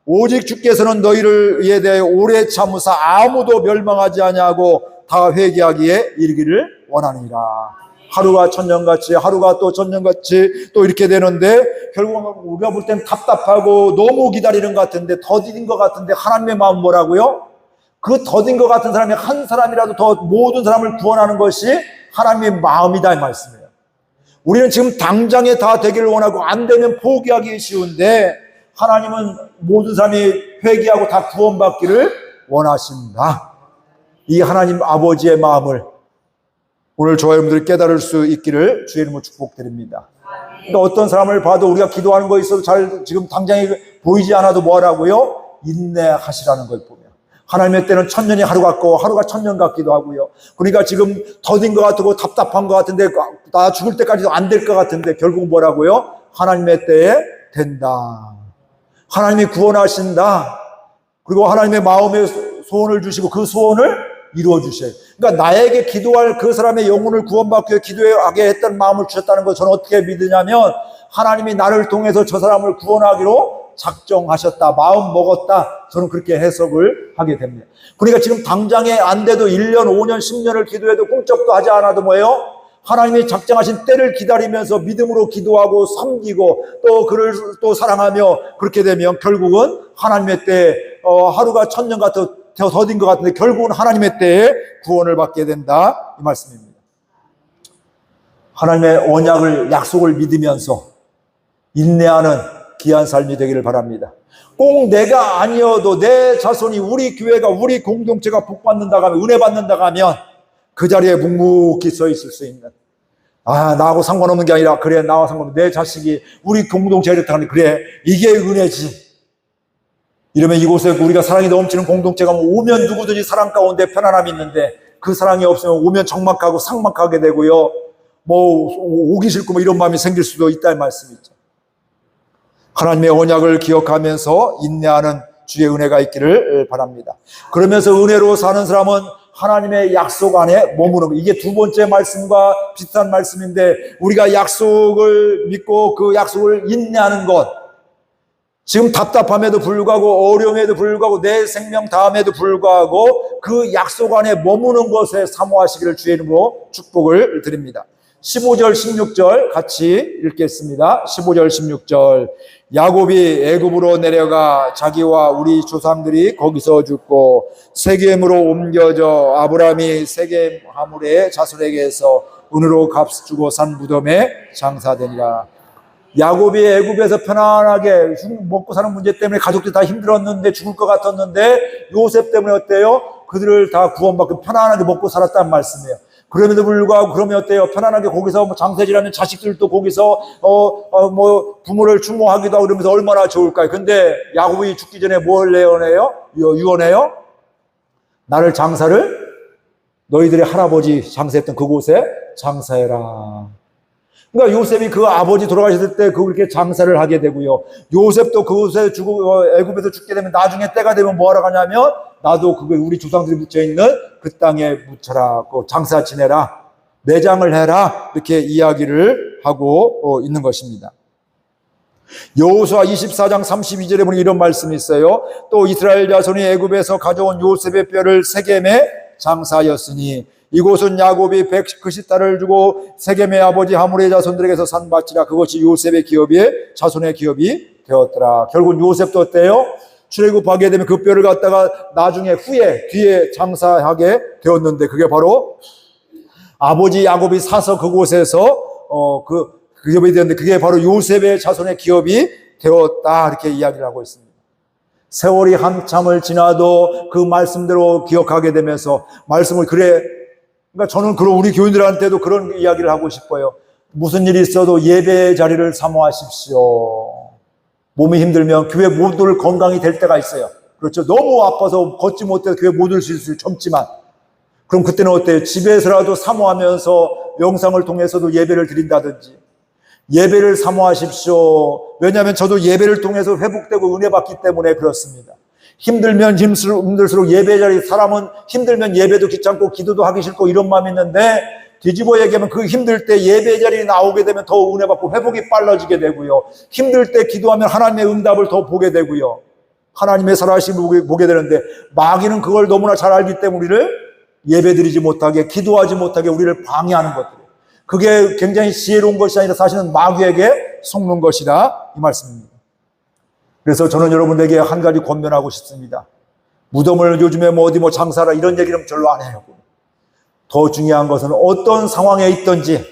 오직 주께서는 너희를 대해 오래 참으사 아무도 멸망하지 아니하고 다 회개하기에 이르기를 원하니라. 하루가 1000년같이 하루가 또 1000년같이 또 이렇게 되는데 결국은 우리가 볼 땐 답답하고 너무 기다리는 것 같은데 더딘 것 같은데 하나님의 마음 뭐라고요? 그 더딘 것 같은 사람이 한 사람이라도 더 모든 사람을 구원하는 것이 하나님의 마음이다 이 말씀이에요. 우리는 지금 당장에 다 되기를 원하고 안 되면 포기하기 쉬운데 하나님은 모든 사람이 회개하고 다 구원받기를 원하신다. 이 하나님 아버지의 마음을 오늘 저와 여러분들이 깨달을 수 있기를 주의 이름으로 축복드립니다. 그러니까 어떤 사람을 봐도 우리가 기도하는 거에 있어서 잘 지금 당장에 보이지 않아도 뭐라고요? 인내하시라는 걸 보면 하나님의 때는 1000년이 하루 같고 하루가 1000년 같기도 하고요. 그러니까 지금 더딘 것 같고 답답한 것 같은데 나 죽을 때까지도 안 될 것 같은데 결국 뭐라고요? 하나님의 때에 된다. 하나님이 구원하신다. 그리고 하나님의 마음에 소원을 주시고 그 소원을 이루어 주셔요. 그러니까 나에게 기도할 그 사람의 영혼을 구원받기 위해 기도하게 했던 마음을 주셨다는 걸 저는 어떻게 믿으냐면 하나님이 나를 통해서 저 사람을 구원하기로 작정하셨다, 마음 먹었다, 저는 그렇게 해석을 하게 됩니다. 그러니까 지금 당장에 안 돼도 1년, 5년, 10년을 기도해도 꿈쩍도 하지 않아도 뭐예요? 하나님이 작정하신 때를 기다리면서 믿음으로 기도하고 섬기고 또 그를 또 사랑하며 그렇게 되면 결국은 하나님의 때에 하루가 1000년 같아 더딘 것 같은데 결국은 하나님의 때에 구원을 받게 된다, 이 말씀입니다. 하나님의 언약을, 약속을 믿으면서 인내하는 귀한 삶이 되기를 바랍니다. 꼭 내가 아니어도 내 자손이, 우리 교회가, 우리 공동체가 복받는다고 하면, 은혜 받는다고 하면 그 자리에 묵묵히 서 있을 수 있는, 나하고 상관없는 게 아니라, 그래, 나와 상관없는 내 자식이 우리 공동체가 이렇다 하니, 그래, 이게 은혜지. 이러면 이곳에 우리가 사랑이 넘치는 공동체가 오면 누구든지 사랑 가운데 편안함이 있는데, 그 사랑이 없으면 오면 적막하고 삭막하게 되고요, 오기 싫고 이런 마음이 생길 수도 있다는 말씀이죠. 하나님의 언약을 기억하면서 인내하는 주의 은혜가 있기를 바랍니다. 그러면서 은혜로 사는 사람은 하나님의 약속 안에 머무는 것. 이게 두 번째 말씀과 비슷한 말씀인데, 우리가 약속을 믿고 그 약속을 인내하는 것, 지금 답답함에도 불구하고 어려움에도 불구하고 내 생명 다함에도 불구하고 그 약속 안에 머무는 것에 사모하시기를 주의 이름으로 축복을 드립니다. 15절 16절 같이 읽겠습니다. 15절 16절. 야곱이 애굽으로 내려가 자기와 우리 조상들이 거기서 죽고 세겜으로 옮겨져 아브라함이 세겜 하물의 자손에게서 은으로 값 주고 산 무덤에 장사되니라. 야곱이 애굽에서 편안하게 먹고 사는 문제 때문에 가족들이 다 힘들었는데, 죽을 것 같았는데 요셉 때문에 어때요? 그들을 다 구원받고 편안하게 먹고 살았다는 말씀이에요. 그럼에도 불구하고 그러면 어때요? 편안하게 거기서 장세지라는 자식들도 거기서 부모를 추모하기도 하고 그러면서 얼마나 좋을까요? 근데 야곱이 죽기 전에 뭘 유언해요? 나를 장사를 너희들의 할아버지 장사했던 그곳에 장사해라. 그러니까 요셉이 그 아버지 돌아가셨을 때 그렇게 장사를 하게 되고요. 요셉도 그곳에 애굽에서 죽게 되면 나중에 때가 되면 뭐 하러 가냐면, 나도 그거 우리 조상들이 묻혀있는 그 땅에 묻혀라, 장사 지내라, 매장을 해라, 이렇게 이야기를 하고 있는 것입니다. 여호수아 24장 32절에 보면 이런 말씀이 있어요. 또 이스라엘 자손이 애굽에서 가져온 요셉의 뼈를 세겜에 장사하였으니 이곳은 야곱이 190달을 주고 세겜의 아버지 하물의 자손들에게서 산 밭이라. 그것이 요셉의 기업이, 자손의 기업이 되었더라. 결국 요셉도 어때요? 출애굽하게 되면 그 뼈를 갖다가 나중에 뒤에 장사하게 되었는데, 그게 바로 아버지 야곱이 사서 그곳에서 그 기업이 되었는데, 그게 바로 요셉의 자손의 기업이 되었다, 이렇게 이야기를 하고 있습니다. 세월이 한참을 지나도 그 말씀대로 기억하게 되면서 말씀을 그러니까 저는 우리 교인들한테도 그런 이야기를 하고 싶어요. 무슨 일이 있어도 예배의 자리를 사모하십시오. 몸이 힘들면 교회 못 올 건강이 될 때가 있어요. 그렇죠. 너무 아파서 걷지 못해서 교회 못 올 수 있어요. 젊지만. 그럼 그때는 어때요? 집에서라도 사모하면서 영상을 통해서도 예배를 드린다든지. 예배를 사모하십시오. 왜냐하면 저도 예배를 통해서 회복되고 은혜 받기 때문에 그렇습니다. 힘들면 힘들수록 예배 자리, 사람은 힘들면 예배도 귀찮고 기도도 하기 싫고 이런 마음이 있는데, 뒤집어 얘기하면 그 힘들 때 예배 자리에 나오게 되면 더 은혜 받고 회복이 빨라지게 되고요. 힘들 때 기도하면 하나님의 응답을 더 보게 되고요. 하나님의 살아계심을 보게 되는데, 마귀는 그걸 너무나 잘 알기 때문에 우리를 예배드리지 못하게, 기도하지 못하게 우리를 방해하는 것들. 그게 굉장히 지혜로운 것이 아니라 사실은 마귀에게 속는 것이다, 이 말씀입니다. 그래서 저는 여러분에게 한 가지 권면하고 싶습니다. 무덤을 요즘에 어디 장사라 이런 얘기는 별로 안 해요. 더 중요한 것은 어떤 상황에 있든지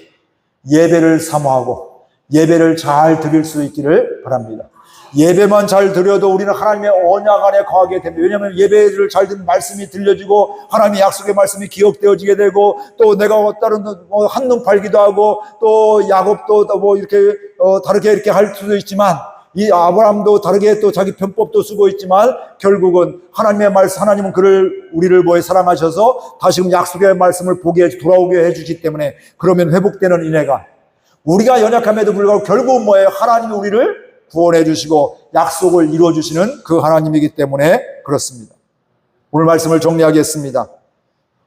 예배를 사모하고 예배를 잘 드릴 수 있기를 바랍니다. 예배만 잘 드려도 우리는 하나님의 언약 안에 거하게 됩니다. 왜냐하면 예배를 잘 듣는 말씀이 들려지고 하나님의 약속의 말씀이 기억되어지게 되고, 또 내가 다른 한눈 팔기도 하고, 또 야곱도 이렇게 다르게 이렇게 할 수도 있지만, 이 아브라함도 다르게 또 자기 편법도 쓰고 있지만, 결국은 하나님의 말씀, 하나님은 우리를 사랑하셔서 다시금 약속의 말씀을 돌아오게 해주시기 때문에, 그러면 회복되는 은혜가, 우리가 연약함에도 불구하고 결국은 하나님이 우리를 구원해 주시고 약속을 이루어 주시는 그 하나님이기 때문에 그렇습니다. 오늘 말씀을 정리하겠습니다.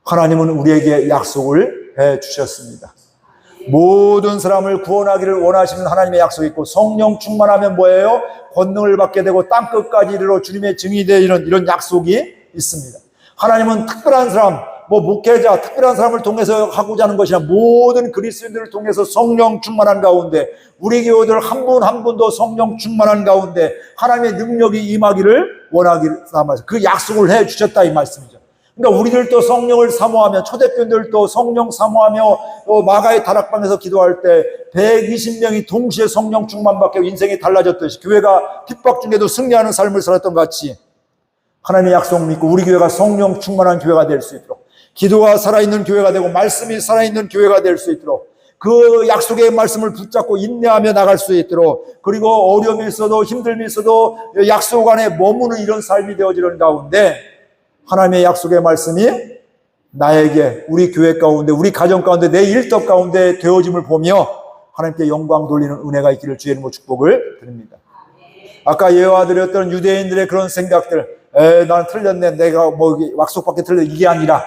하나님은 우리에게 약속을 해 주셨습니다. 모든 사람을 구원하기를 원하시는 하나님의 약속이 있고, 성령 충만하면 뭐예요? 권능을 받게 되고 땅끝까지 이르러 주님의 증인이 되는 이런 약속이 있습니다. 하나님은 특별한 사람, 목회자, 특별한 사람을 통해서 하고자 하는 것이 아니라 모든 그리스도인들을 통해서 성령 충만한 가운데, 우리 교우들 한 분 한 분도 성령 충만한 가운데 하나님의 능력이 임하기를 원하기를 말씀, 그 약속을 해 주셨다 이 말씀이죠. 그러니까 우리들도 성령을 사모하며, 초대교인들도 성령 사모하며 마가의 다락방에서 기도할 때 120명이 동시에 성령 충만받게 인생이 달라졌듯이, 교회가 핍박 중에도 승리하는 삶을 살았던 것 같이 하나님의 약속 믿고 우리 교회가 성령 충만한 교회가 될 수 있도록, 기도가 살아있는 교회가 되고 말씀이 살아있는 교회가 될 수 있도록, 그 약속의 말씀을 붙잡고 인내하며 나갈 수 있도록, 그리고 어려움이 있어도 힘듦이 있어도 약속 안에 머무는 이런 삶이 되어지는 가운데, 하나님의 약속의 말씀이 나에게, 우리 교회 가운데, 우리 가정 가운데, 내 일터 가운데 되어짐을 보며 하나님께 영광 돌리는 은혜가 있기를 주의 이름으로 축복을 드립니다. 아까 예화드렸던 유대인들의 그런 생각들, 나는 틀렸네, 내가 약속밖에 틀렸네, 이게 아니라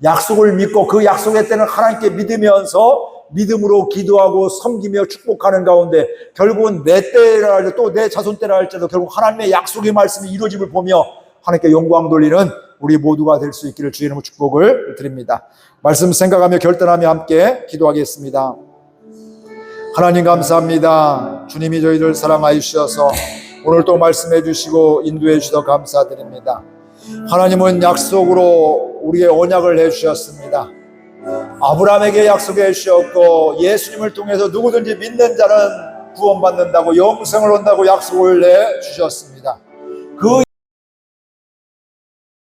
약속을 믿고 그 약속의 때는 하나님께 믿으면서 믿음으로 기도하고 섬기며 축복하는 가운데, 결국은 내 때라 할지라도 또 내 자손 때라 할지라도 결국 하나님의 약속의 말씀이 이루어짐을 보며 하나님께 영광 돌리는 우리 모두가 될 수 있기를 주의 이름으로 축복을 드립니다. 말씀 생각하며 결단하며 함께 기도하겠습니다. 하나님 감사합니다. 주님이 저희들 사랑하여 주셔서 오늘 또 말씀해 주시고 인도해 주셔서 감사드립니다. 하나님은 약속으로 우리의 언약을 해주셨습니다. 아브라함에게 약속해 주셨고, 예수님을 통해서 누구든지 믿는 자는 구원받는다고, 영생을 얻는다고 약속을 해 주셨습니다.